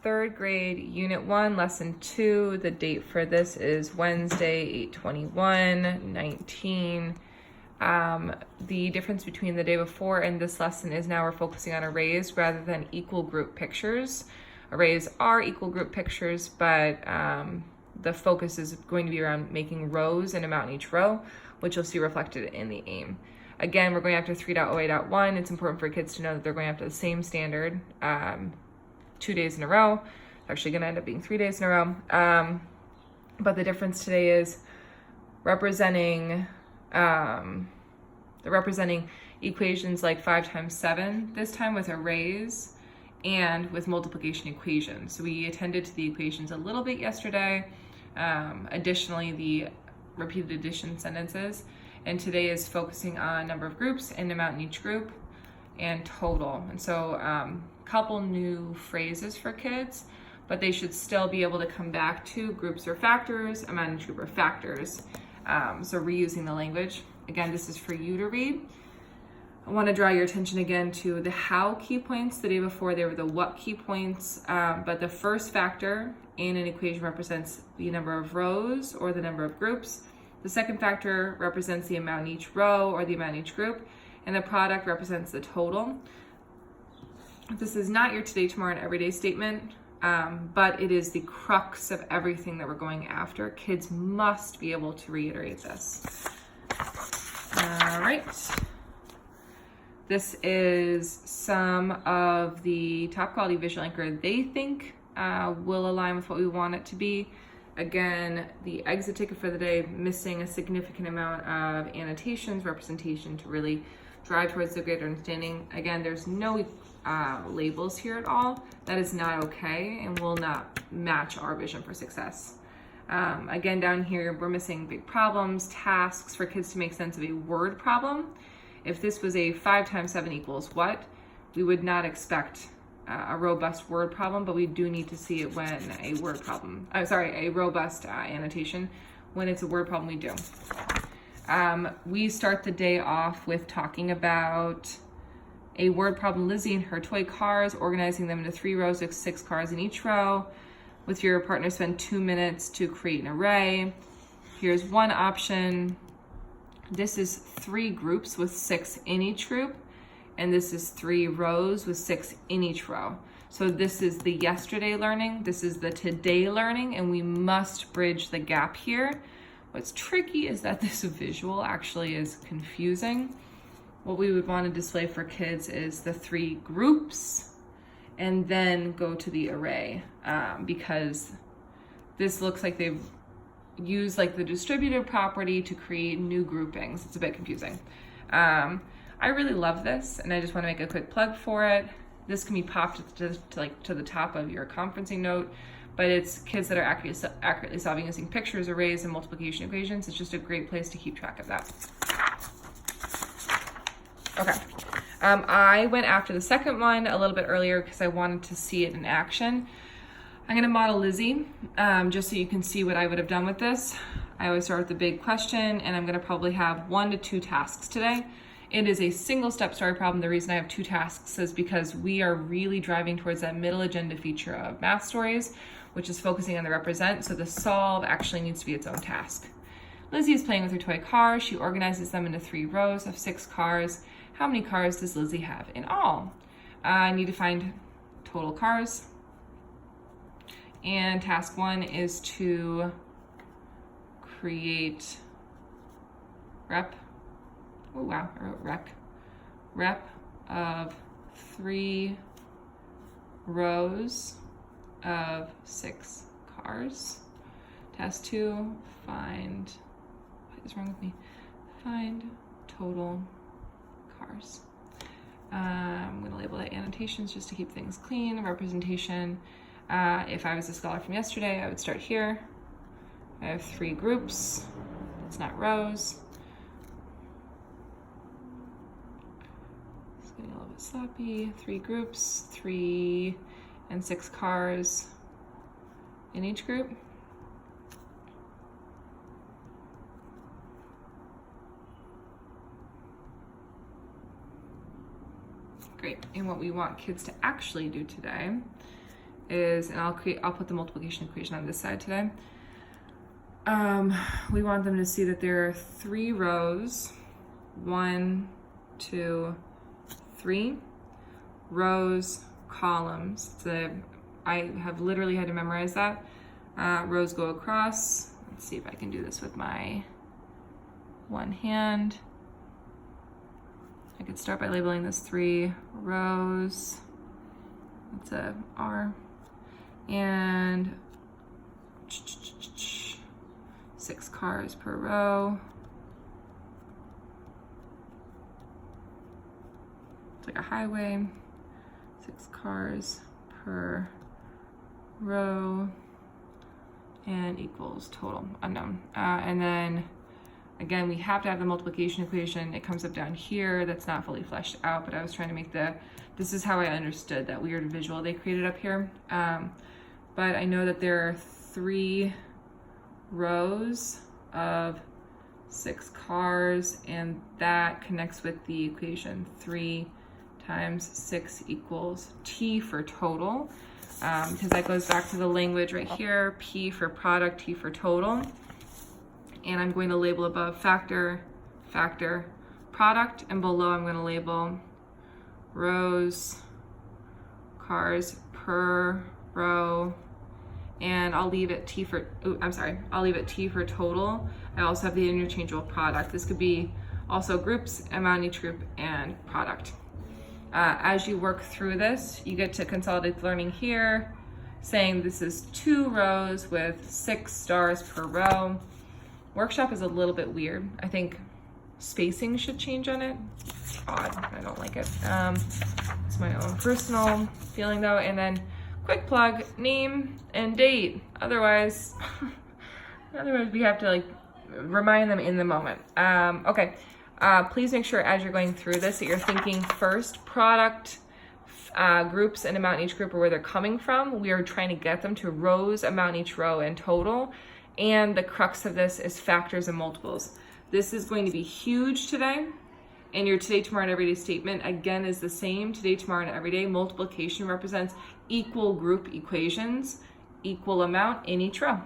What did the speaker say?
third grade, Unit 1, Lesson 2. The date for this is Wednesday, 8/21/19. The difference between the day before and this lesson is now we're focusing on arrays rather than equal group pictures. Arrays are equal group pictures, but the focus is going to be around making rows and amount in each row, which you'll see reflected in the aim. Again, we're going after 3.08.1. It's important for kids to know that they're going after the same standard 2 days in a row. It's actually going to end up being 3 days in a row. But the difference today is representing equations like 5 times 7, this time with arrays and with multiplication equations. So we attended to the equations a little bit yesterday. Additionally, the repeated addition sentences. And today is focusing on number of groups and amount in each group and total. And so a couple new phrases for kids, but they should still be able to come back to groups or factors, amount in each group or factors. So reusing the language. Again, this is for you to read. I want to draw your attention again to the how key points. The day before they were the what key points, but the first factor in an equation represents the number of rows or the number of groups. The second factor represents the amount in each row or the amount in each group, and the product represents the total. This is not your today, tomorrow, and everyday statement, but it is the crux of everything that we're going after. Kids must be able to reiterate this. All right. This is some of the top quality visual anchor they think will align with what we want it to be. Again, the exit ticket for the day, missing a significant amount of annotations, representation to really drive towards the greater understanding. Again, there's no labels here at all. That is not okay and will not match our vision for success. Again, down here, we're missing big problems, tasks for kids to make sense of a word problem. If this was a 5 times 7 equals what, we would not expect a robust word problem, but we do need to see it when a word problem, a robust annotation. When it's a word problem, we do. We start the day off with talking about a word problem, Lizzie and her toy cars, organizing them into 3 rows with 6 cars in each row. With your partner, spend 2 minutes to create an array. Here's one option. This is 3 groups with 6 in each group. And this is 3 rows with 6 in each row. So this is the yesterday learning, this is the today learning, and we must bridge the gap here. What's tricky is that this visual actually is confusing. What we would want to display for kids is the 3 groups and then go to the array, because this looks like they've used like the distributive property to create new groupings. It's a bit confusing. I really love this, and I just want to make a quick plug for it. This can be popped to the top of your conferencing note, but it's kids that are accurately solving using pictures, arrays, and multiplication equations. It's just a great place to keep track of that. Okay, I went after the second one a little bit earlier because I wanted to see it in action. I'm going to model Lizzie, just so you can see what I would have done with this. I always start with the big question, and I'm going to probably have 1 to 2 tasks today. It is a single step story problem. The reason I have 2 tasks is because we are really driving towards that middle agenda feature of math stories, which is focusing on the represent. So the solve actually needs to be its own task. Lizzie is playing with her toy cars. She organizes them into 3 rows of 6 cars. How many cars does Lizzie have in all? I need to find total cars. And task 1 is to create rep. Oh wow, I wrote rep of 3 rows of 6 cars. Task 2, find, what is wrong with me? Find total cars. I'm gonna label that annotations just to keep things clean. Representation, if I was a scholar from yesterday, I would start here. I have 3 groups, it's not rows. Getting a little bit sloppy. 3 groups, 3 and 6 cars in each group. Great, and what we want kids to actually do today is, and I'll put the multiplication equation on this side today. We want them to see that there are 3 rows, 1, 2, 3 rows, columns. So I have literally had to memorize that. Rows go across. Let's see if I can do this with my one hand. I could start by labeling this 3 rows. That's a R. And 6 cars per row. It's like a highway. 6 cars per row, and equals total unknown. And then again, we have to have the multiplication equation. It comes up down here. That's not fully fleshed out, but I was trying to make this is how I understood that weird visual they created up here. But I know that there are 3 rows of 6 cars, and that connects with the equation 3 times 6 equals T for total, because that goes back to the language right here, P for product, T for total. And I'm going to label above factor, factor, product, and below I'm going to label rows, cars per row, and I'll leave it T for, I'll leave it T for total. I also have the interchangeable product. This could be also groups, amount in each group, and product. As you work through this, you get to consolidate learning here, saying this is 2 rows with 6 stars per row. Workshop is a little bit weird. I think spacing should change on it. It's odd, I don't like it. It's my own personal feeling though. And then quick plug, name and date. Otherwise we have to like remind them in the moment. Okay. Please make sure as you're going through this that you're thinking first product, groups, and amount in each group, or where they're coming from. We are trying to get them to rows, amount in each row, and total. And the crux of this is factors and multiples. This is going to be huge today. And your today, tomorrow, and everyday statement again is the same. Today, tomorrow, and everyday. Multiplication represents equal group equations, equal amount in each row.